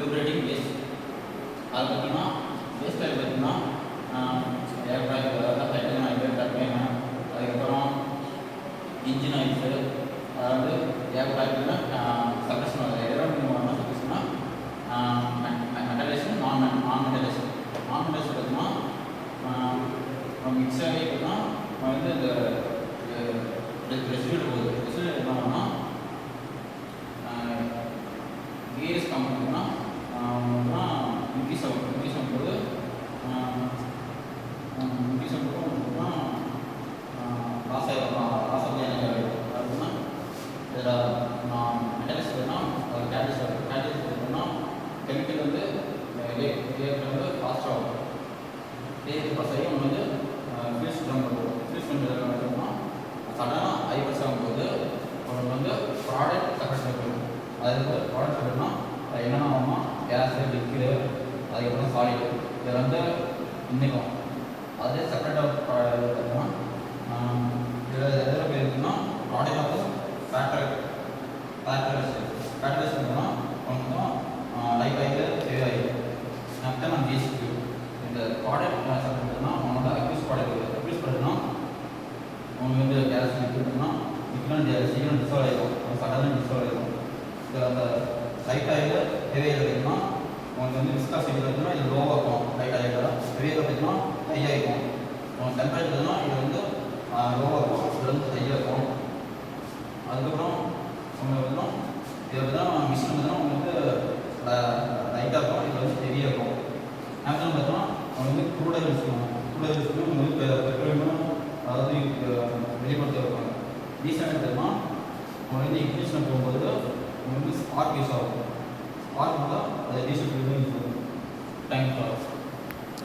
Liberating waste. அது பார்த்தீங்கன்னா waste oil பார்த்தீங்கன்னா ஏர் பேக், அதாவது ஹைட்ரஜன் ஆயில், டர்பைனு, அதுக்கப்புறம் இன்ஜின் ஆயில்ஸு, அதாவது ஏர் பேக்கில் சப்ரேஷன் ஆகுது. எதாவது மூலமாக சப்ரேஷன்னா மெட்டலைசேஷன், நான் மெட்டலைசேஷன். நான் மெட்டலைசேஷன் பார்த்தீங்கன்னா மிக்ஸ் ஆகி பார்த்தீங்கன்னா வந்து இந்த ரெசிடியூல் போகுது. ரெசிடியூல் என்ன ஆகுதுன்னா வேரியஸ் கம்பெனினா இன்க்ரீஸ் ஆகும்போது லாஸ் ஆகி எனக்கு அப்படின்னா இதில் நான் மெட்டலிஸ்ட் வேணா கேட்டலிஸ்ட் வேணும்னா கெமிக்கல் வந்து வந்து ஃபாஸ்ட் ஆகும். பாஸ் ஆகி நம்ம வந்து ஃபியூஸ் பண்ணுறதுனா சடனாக ஐபர்ஸ் ஆகும்போது அவங்களுக்கு வந்து ப்ராடக்ட் செப்பரேஷன் இருக்கும். அதுக்கு ப்ராடக்ட் செப்பரேட்னா என்னென்ன ஆகும்னா கேஸு, லிக்விடு, அதுக்கப்புறம் சாலிடு இதில் வந்து இன்னைக்கும் அதே செப்பரேட்டாக பார்த்தீங்கன்னா இதில் எதில் போயிருக்குன்னா ப்ராடக்ட் ஆஃப் பேட்டரைஸ் கொஞ்சம் லைட் ஆகிட்டு ஹெவி ஆகிடும். நெக்ஸ்ட் நம்ம பேசிக்கு இந்த ப்ராடக்ட் செப்பரேட்னா அவனோட அக்யூஸ் ப்ராடக்ட்னா அவங்க வந்து கேஸ் லிக்விட்னா சீக்கிரம் டிசால்வ் ஆகிடும், சடனாக டிசால்வ் ஆகிடும். இதில் அந்த லைட் ஆகிட்டு ஹெவி ஆகில் பார்த்தீங்கன்னா உங்களுக்கு வந்து விஸ்காசிட்டி பார்த்தீங்கன்னா இது லோவாக இருக்கும். லைட் ஆகிட்டா ஹெவியாக பார்த்தீங்கன்னா ஹையாக இருக்கும். உங்களுக்கு டெம்பரேச்சர் பார்த்தீங்கன்னா இது வந்து லோவாக இருக்கும், இது வந்து ஹையாக இருக்கும். அதுக்கப்புறம் உங்களுக்கு பார்த்தீங்கன்னா இதை பார்த்தீங்கன்னா மிஷின் பார்த்தீங்கன்னா உங்களுக்கு லைட்டாக இருக்கும், இதில் வந்து ஹெவியாக இருக்கும். ஆக்சுவலாக பார்த்தோன்னா அவங்க வந்து க்ரூடாக யூஸ் பண்ணுவாங்க. உங்களுக்கு பெட்ரோலியம் அதாவது வெளிப்படுத்த வைப்பாங்க. டீசல் எடுத்தோம்னா அவங்க வந்து இக்னிஷன் போகும்போது உங்களுக்கு வந்து ஸ்பார்க் யூஸ் ஆகும். ஸ்பார்க் தான் அது